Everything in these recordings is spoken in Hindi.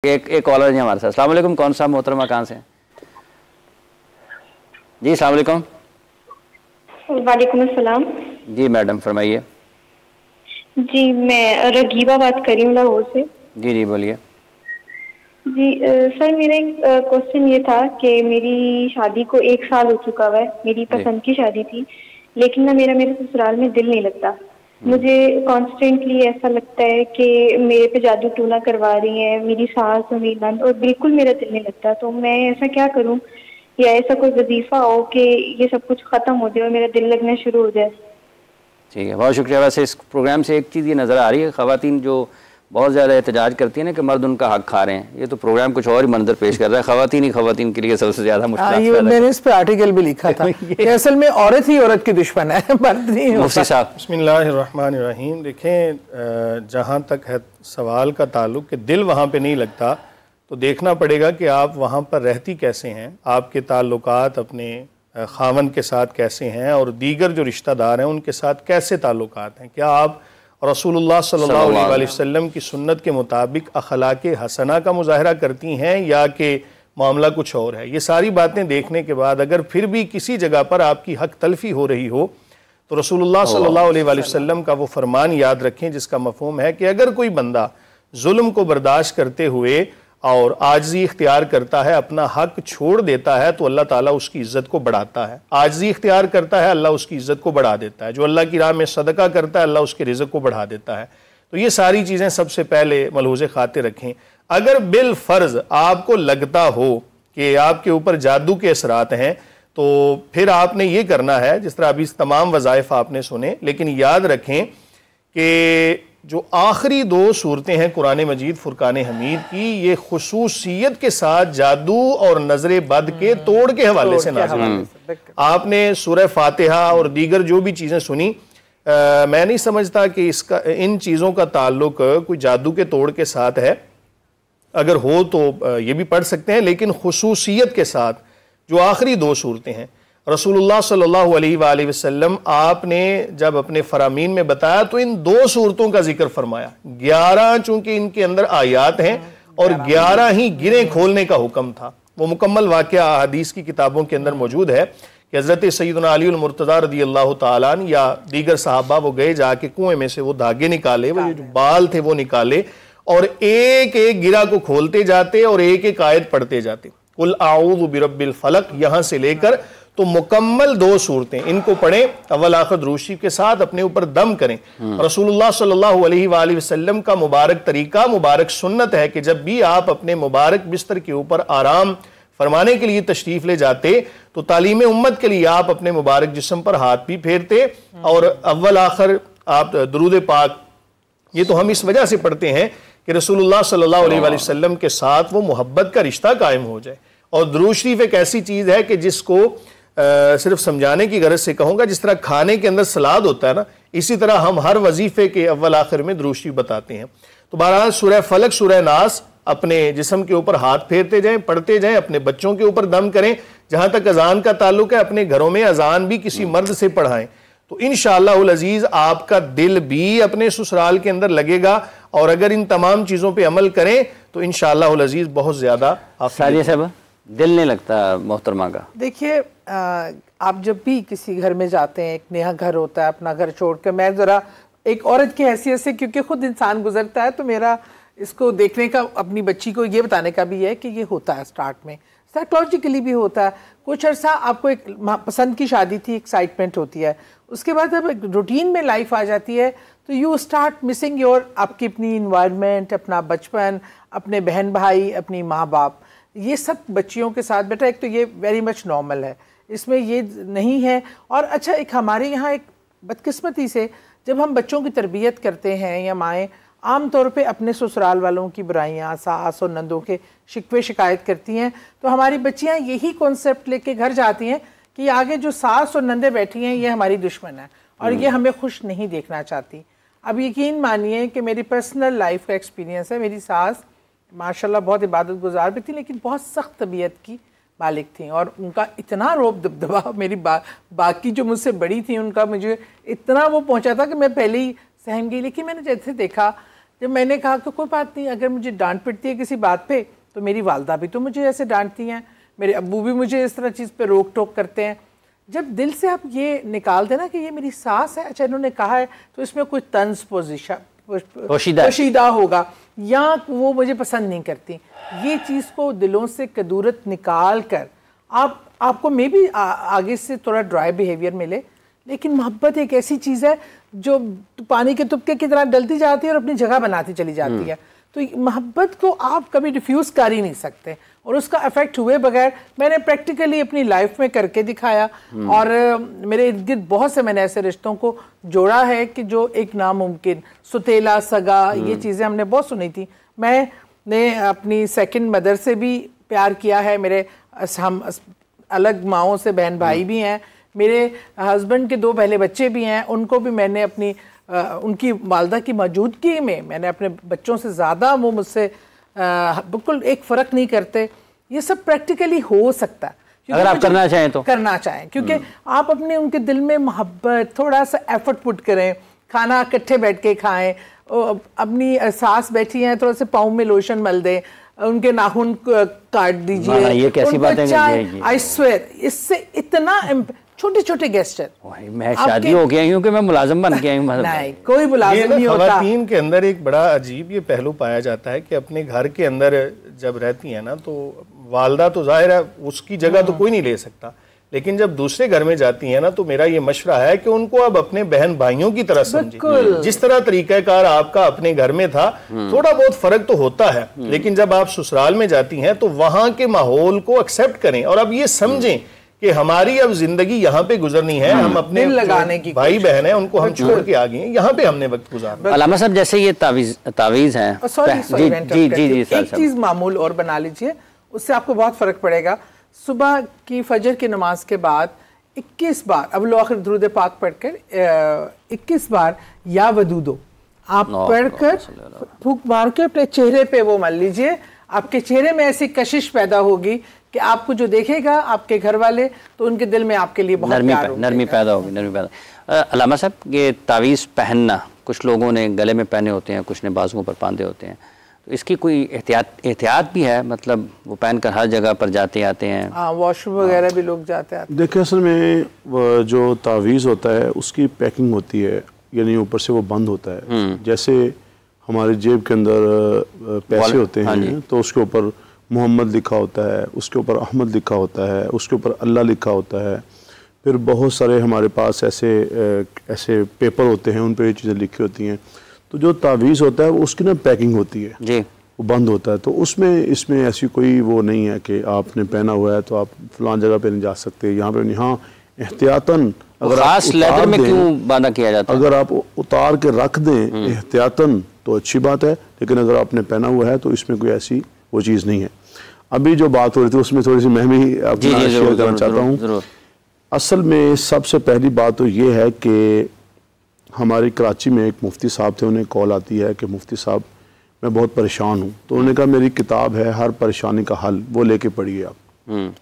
एक कॉलर है हमारे साथ। अस्सलाम वालेकुम, कौन सा मोहतरमा, कहाँ से हैं? जी अस्सलाम वालेकुम। वालेकुम अस्सलाम। जी मैडम फरमाइए। जी मैं रगीबा बात कर रही हूँ लाहौर से। जी जी बोलिए। जी सर मेरा एक क्वेश्चन ये था कि मेरी शादी को 1 साल हो चुका हुआ है। मेरी जी। पसंद की शादी थी, लेकिन ना मेरे ससुराल में दिल नहीं लगता। मुझे कॉन्स्टेंटली ऐसा लगता है कि मेरे पे जादू टूना करवा रही है मेरी सास और मेरी नंद, और बिल्कुल मेरा दिल नहीं लगता। तो मैं ऐसा क्या करूं, या ऐसा कोई वजीफा हो कि ये सब कुछ खत्म हो जाए और मेरा दिल लगना शुरू हो जाए। ठीक है, बहुत शुक्रिया। वैसे इस प्रोग्राम से एक चीज़ ये नज़र आ रही है, ख़वातीन जो बहुत ज़्यादा एहतजाज करती है ना कि मर्द उनका हक खा रहे हैं, ये तो प्रोग्राम कुछ और ही मंजर पेश कर रहा है। ख़वातीन के लिए सबसे ज़्यादा मुश्किल। मैंने इस पे आर्टिकल भी लिखा था कि असल में औरत ही औरत की दुश्मन है, मर्द नहीं होता। मुफ्ती साहब बिस्मिल्लाहिर्रहमानिर्रहीम। देखें, जहाँ तक है सवाल का ताल्लुक कि दिल वहाँ पे नहीं लगता, तो देखना पड़ेगा कि आप वहाँ पर रहती कैसे हैं, आपके ताल्लुकात अपने खावन के साथ कैसे हैं और दीगर जो रिश्तेदार हैं उनके साथ कैसे ताल्लुकात हैं। क्या आप रसूलुल्लाह सल्लल्लाहु अलैहि वसल्लम की सुन्नत के मुताबिक अखलाक हसना का मुजाहरा करती हैं या कि मामला कुछ और है। ये सारी बातें देखने के बाद अगर फिर भी किसी जगह पर आपकी हक तलफी हो रही हो तो रसूलुल्लाह सल्लल्लाहु अलैहि वसल्लम का वो फरमान याद रखें जिसका मफहूम है कि अगर कोई बंदा जुल्म को बर्दाश्त करते हुए और आजिज़ी इख्तियार करता है, अपना हक छोड़ देता है, तो अल्लाह ताला उसकी इज़्ज़त को बढ़ाता है। आजिज़ी इख्तियार करता है, अल्लाह उसकी इज़्ज़त को बढ़ा देता है। जो अल्लाह की राह में सदका करता है, अल्लाह उसके रिज़्क़ को बढ़ा देता है। तो ये सारी चीज़ें सबसे पहले मलहूज़े खाते रखें। अगर बिल फ़र्ज़ आपको लगता हो कि आपके ऊपर जादू के असरात हैं, तो फिर आपने ये करना है, जिस तरह अभी तमाम वज़ाइफ आपने सुने, लेकिन याद रखें कि जो आखिरी 2 सूरतें हैं कुरान मजीद फुरकान हमीद की, ये खुसूसियत के साथ जादू और नजर बद के तोड़ के हवाले से नाज़िल हुई। आपने सूरह फातिहा और दीगर जो भी चीज़ें सुनी, मैं नहीं समझता कि इसका इन चीज़ों का ताल्लुक कोई जादू के तोड़ के साथ है। अगर हो तो ये भी पढ़ सकते हैं, लेकिन खुसूसियत के साथ जो आखिरी 2 सूरतें हैं, रसूलुल्लाह सल्लल्लाहु अलैहि वसल्लम आपने जब अपने फरामीन में बताया तो इन 2 सूरतों का जिक्र फरमाया। 11 चूंकि इनके अंदर आयात हैं और 11 ही गिरे खोलने का हुक्म था। वो मुकम्मल वाक़या हदीस की किताबों के अंदर मौजूद है कि हज़रत सैयदना अली मुर्तज़ा रज़ियल्लाहु ताला अन्हु या दीगर सहाबा वो गए, जाके कुएं में से वो धागे निकाले, वो जो बाल थे वो निकाले और एक एक गिरा को खोलते जाते और एक एक आयत पढ़ते जाते। कुल आऊज़ु बिरब्बिल फलक यहाँ से लेकर तो मुकम्मल 2 सूरतें, इनको पढ़ें, अव्वल आखिर दुरूद के साथ अपने ऊपर दम करें। रसूलुल्लाह सल्लल्लाहु अलैहि वसल्लम का मुबारक तरीका, मुबारक सुन्नत है कि जब भी आप अपने मुबारक बिस्तर के ऊपर आराम फरमाने के लिए तशरीफ ले जाते तो तालीम उम्मत के लिए आप अपने मुबारक जिस्म पर हाथ भी फेरते और अव्वल आखिर आप दुरूद पाक, ये तो हम इस वजह से पढ़ते हैं कि रसूलुल्लाह सल्लल्लाहु अलैहि वसल्लम के साथ वो मोहब्बत का रिश्ता कायम हो जाए। और दुरूद शरीफ एक ऐसी चीज़ है कि जिसको सिर्फ समझाने की गरज से कहूँगा, जिस तरह खाने के अंदर सलाद होता है ना, इसी तरह हम हर वजीफे के अव्वल आखिर में दुरूद शरीफ बताते हैं। तो बहरहाल सूरह फलक सूरह नास अपने जिस्म के ऊपर हाथ फेरते जाएं, पढ़ते जाएं, अपने बच्चों के ऊपर दम करें। जहाँ तक अजान का ताल्लुक है, अपने घरों में अजान भी किसी मर्द से पढ़ाएं, तो इंशाअल्लाहुल अजीज आपका दिल भी अपने ससुराल के अंदर लगेगा। और अगर इन तमाम चीज़ों पर अमल करें तो इंशाअल्लाहुल अजीज बहुत ज़्यादा। सारिया साहब, दिल नहीं लगता मोहतरमा का। देखिए, आप जब भी किसी घर में जाते हैं, एक नया घर होता है, अपना घर छोड़कर, मैं ज़रा एक औरत की हैसियत से, क्योंकि खुद इंसान गुजरता है, तो मेरा इसको देखने का, अपनी बच्ची को ये बताने का भी है कि ये होता है, स्टार्ट में साइकोलॉजिकली भी होता है। कुछ अर्सा आपको एक पसंद की शादी थी, एक्साइटमेंट होती है, उसके बाद जब एक रूटीन में लाइफ आ जाती है तो यू स्टार्ट मिसिंग योर, आपकी अपनी इन्वायरमेंट, अपना बचपन, अपने बहन भाई, अपनी माँ बाप, ये सब बच्चियों के साथ। बेटा एक तो ये वेरी मच नॉर्मल है, इसमें ये नहीं है। और अच्छा, एक हमारे यहाँ एक बदकिस्मती से जब हम बच्चों की तरबियत करते हैं या माएँ आम तौर पे अपने ससुराल वालों की बुराइयाँ, सास और नंदों के शिकवे शिकायत करती हैं, तो हमारी बच्चियाँ यही कॉन्सेप्ट लेके घर जाती हैं कि आगे जो सास और नंदे बैठी हैं ये हमारी दुश्मन है और ये हमें खुश नहीं देखना चाहती। अब यकीन मानिए कि मेरी पर्सनल लाइफ का एक्सपीरियंस है, मेरी सास माशाल्लाह बहुत इबादत गुजार भी थी, लेकिन बहुत सख्त तबीयत की मालिक थी और उनका इतना रोब दबदबा, मेरी बाकी जो मुझसे बड़ी थी उनका मुझे इतना वो पहुंचा था कि मैं पहले ही सहम गई। लेकिन मैंने जैसे देखा जब मैंने कहा कि कोई बात नहीं, अगर मुझे डांट पिटती है किसी बात पे तो मेरी वालदा भी तो मुझे ऐसे डांटती हैं, मेरे अब्बू भी मुझे इस तरह चीज़ पे रोक टोक करते हैं। जब दिल से आप ये निकाल देना कि ये मेरी सास है, अच्छा इन्होंने कहा है तो इसमें कोई तंज पोशीदा होगा या वो मुझे पसंद नहीं करती, ये चीज़ को दिलों से कदूरत निकाल कर आपको मे भी आगे से थोड़ा ड्राई बिहेवियर मिले, लेकिन मोहब्बत एक ऐसी चीज़ है जो पानी के तुपके की तरह डलती जाती है और अपनी जगह बनाती चली जाती है। तो मोहब्बत को आप कभी रिफ्यूज़ कर ही नहीं सकते और उसका इफेक्ट हुए बगैर मैंने प्रैक्टिकली अपनी लाइफ में करके दिखाया। और मेरे इर्द गिर्द बहुत से मैंने ऐसे रिश्तों को जोड़ा है कि जो एक नामुमकिन सुतेला सगा ये चीज़ें हमने बहुत सुनी थी। मैंने अपनी सेकंड मदर से भी प्यार किया है, मेरे हम अलग माओं से बहन भाई भी हैं, मेरे हस्बैंड के 2 पहले बच्चे भी हैं, उनको भी मैंने अपनी उनकी वालदा की मौजूदगी में मैंने अपने बच्चों से ज़्यादा वो मुझसे बिल्कुल एक फ़र्क नहीं करते। ये सब प्रैक्टिकली हो सकता है अगर आप करना चाहें तो करना चाहें, क्योंकि आप अपने उनके दिल में मोहब्बत थोड़ा सा एफर्ट पुट करें, खाना इकट्ठे बैठ के खाएं, अपनी सास बैठी हैं थोड़ा सा पाँव में लोशन मल दें, उनके नाखून काट दीजिए, ये कैसी बात है। आई स्वेयर इससे इतना छोटे छोटे गेस्टर। मैं शादी हो गया क्योंकि मैं मुलाजिम बन गया हूं, नहीं कोई मुलाजिम नहीं होता। ख़वातीन के अंदर एक बड़ा अजीब ये पहलू पाया जाता है कि अपने घर के अंदर जब रहती है ना तो वालदा तो जाहिर है उसकी जगह तो कोई नहीं ले सकता, लेकिन जब दूसरे घर में जाती है ना तो मेरा ये मशवरा है कि उनको अब अपने बहन भाइयों की तरह समझें। जिस तरह तरीक़ाकार आपका अपने घर में था थोड़ा बहुत फर्क तो होता है, लेकिन जब आप ससुराल में जाती हैं तो वहां के माहौल को एक्सेप्ट करें और अब ये समझें कि हमारी अब जिंदगी यहाँ पे गुजरनी है, हम अपने लगाने की भाई बहन है उनको हम छोड़ के आ गए हैं, यहाँ पे हमने वक्त गुजारना। अलामा साहब जैसे ये तावीज़ हैं, जी एक चीज मामूल और बना लीजिए, उससे आपको बहुत फर्क पड़ेगा। सुबह की फजर की नमाज के बाद 21 बार अबुल आखिर दुरूद पाक पढ़कर 21 बार या वदूदो आप पढ़कर फूंक मार के अपने चेहरे पे वो मान लीजिए, आपके चेहरे में ऐसी कशिश पैदा होगी कि आपको जो देखेगा आपके घर वाले तो उनके दिल में आपके लिए बहुत नरमी पैदा होगी, नरमी पैदा। अलामा साहब ये तावीज़ पहनना कुछ लोगों ने गले में पहने होते हैं, कुछ ने बाजुओं पर बांधे होते हैं, तो इसकी कोई एहतियात भी है? मतलब वो पहनकर हर जगह पर जाते आते हैं, हाँ वॉशरूम वगैरह भी लोग जाते आते हैं। देखिए असल में जो तावीज़ होता है उसकी पैकिंग होती है, यानी ऊपर से वो बंद होता है। जैसे हमारे जेब के अंदर पैसे होते हैं तो उसके ऊपर मोहम्मद लिखा होता है, उसके ऊपर अहमद लिखा होता है, उसके ऊपर अल्लाह लिखा होता है। फिर बहुत सारे हमारे पास ऐसे पेपर होते हैं उन पर ये चीज़ें लिखी होती हैं। तो जो तावीज़ होता है वो उसकी ना पैकिंग होती है जी, वो बंद होता है। तो इसमें ऐसी कोई वो नहीं है कि आपने पहना हुआ है तो आप फलां जगह पे नहीं जा सकते, यहाँ पे नहीं। हाँ एहतियातन अगर आप लेदर में क्यों बांधा किया जाता है? अगर आप उतार के रख दें एहतियातन तो अच्छी बात है, लेकिन अगर आपने पहना हुआ है तो इसमें कोई ऐसी वो चीज़ नहीं है। अभी जो बात हो रही थी उसमें थोड़ी सी मैं भी अपना शेयर करना चाहता हूँ। असल में सबसे पहली बात तो ये है कि हमारी कराची में एक मुफ्ती साहब थे, उन्हें कॉल आती है कि मुफ्ती साहब मैं बहुत परेशान हूँ। तो उन्होंने कहा मेरी किताब है हर परेशानी का हल, वो लेके पढ़िए आप।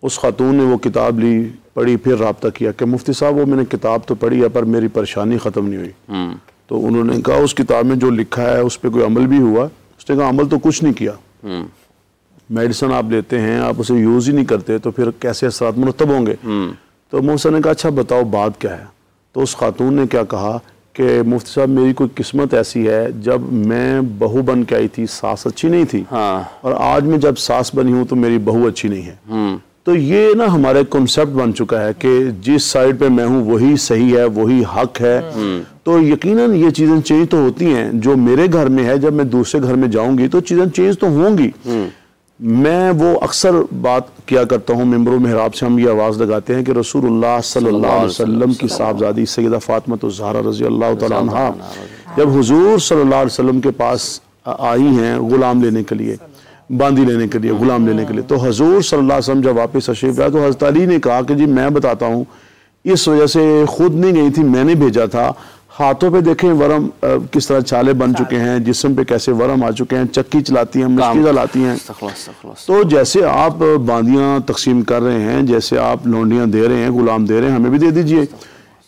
उस खातून ने वो किताब ली, पढ़ी, फिर रब्ता किया कि मुफ्ती साहब वो मैंने किताब तो पढ़ी है पर मेरी परेशानी ख़त्म नहीं हुई। तो उन्होंने कहा उस किताब में जो लिखा है उस पर कोई अमल भी हुआ? उसने कहा अमल तो कुछ नहीं किया। मेडिसिन आप लेते हैं, आप उसे यूज़ ही नहीं करते, तो फिर कैसे असरात मुरतब होंगे? तो मुफ्ती ने कहा अच्छा बताओ बात क्या है? तो उस खातून ने क्या कहा कि मुफ्ती साहब मेरी कोई किस्मत ऐसी है, जब मैं बहू बन के आई थी सास अच्छी नहीं थी, और आज मैं जब सास बनी हूँ तो मेरी बहू अच्छी नहीं है। तो ये ना हमारा कॉन्सेप्ट बन चुका है कि जिस साइड पे मैं हूँ वही सही है, वही हक है। तो यकीनन ये चीज़ें चेंज तो होती हैं। जो मेरे घर में है जब मैं दूसरे घर में जाऊंगी तो चीज़ें चेंज तो होंगी। मैं वो अक्सर बात किया करता हूँ, मिंबर मेहराब से हम ये आवाज़ लगाते हैं कि रसूलुल्लाह सल्लल्लाहु अलैहि वसल्लम की साहबजादी सैयदा फातिमा ज़हरा रज़ी अल्लाह तआला अन्हा जब हुजूर सल्लल्लाहु अलैहि वसल्लम के पास आई हैं गुलाम लेने के लिए, बांदी लेने के लिए, गुलाम लेने के लिए, तो हुजूर सल्लल्लाहु अलैहि वसल्लम जब वापस तशरीफ लाए तो हज़रत अली ने कहा कि जी मैं बताता हूँ, इस वजह से खुद नहीं गई थी, मैंने भेजा था। हाथों पे देखें वरम किस तरह छाले बन चुके हैं, जिस्म पे कैसे वरम आ चुके हैं, चक्की चलाती हैं, मुश्किल लाती हैं। तो जैसे आप बांदियाँ तकसीम कर रहे हैं, जैसे आप लौंडियाँ दे रहे हैं, गुलाम दे रहे हैं, हमें भी दे दीजिए।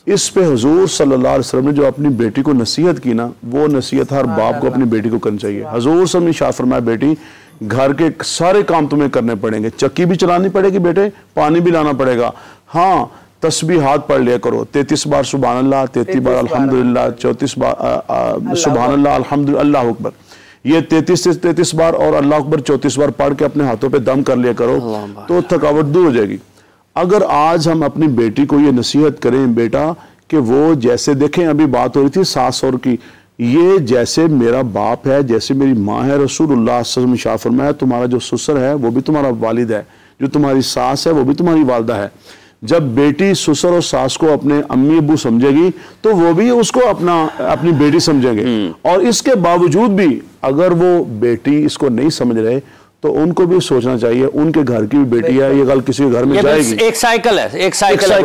इस पे हुजूर सल्लल्लाहु अलैहि वसल्लम ने जो अपनी बेटी को नसीहत की ना, वो नसीहत हर बाप को अपनी बेटी को करनी चाहिए। हुजूर सल्लल्लाहु अलैहि वसल्लम ने इरशाद फरमाया, बेटी घर के सारे काम तुम्हें करने पड़ेंगे, चक्की भी चलानी पड़ेगी बेटे, पानी भी लाना पड़ेगा, हाँ तस्बीहात पढ़ लिया करो, 33 बार सुभान अल्लाह, 33 बार अल्हम्दुलिल्लाह, 34 बार सुभान अल्लाह अल्हम्दुलिल्लाह अल्लाहु अकबर, ये 33 बार और अल्लाह अकबर 34 बार पढ़ के अपने हाथों पे दम कर लिया करो, तो थकावट दूर हो जाएगी। अगर आज हम अपनी बेटी को ये नसीहत करें बेटा कि वो जैसे देखें, अभी बात हो रही थी सास और की, ये जैसे मेरा बाप है, जैसे मेरी माँ है, रसूलुल्लाह सल्लल्लाहु अलैहि वसल्लम शाह फरमाया तुम्हारा जो ससुर है वो भी तुम्हारा वालिद है, जो तुम्हारी सास है वो भी तुम्हारी वालदा है। जब बेटी ससुर और सास को अपने अम्मी अब्बू समझेगी तो वो भी उसको अपनी बेटी समझेंगे। और इसके बावजूद भी अगर वो बेटी इसको नहीं समझ रहे तो उनको भी सोचना चाहिए, उनके घर की भी बेटी है, ये गल किसी के घर में जाएगी। एक साइकिल है, एक साइकिल है।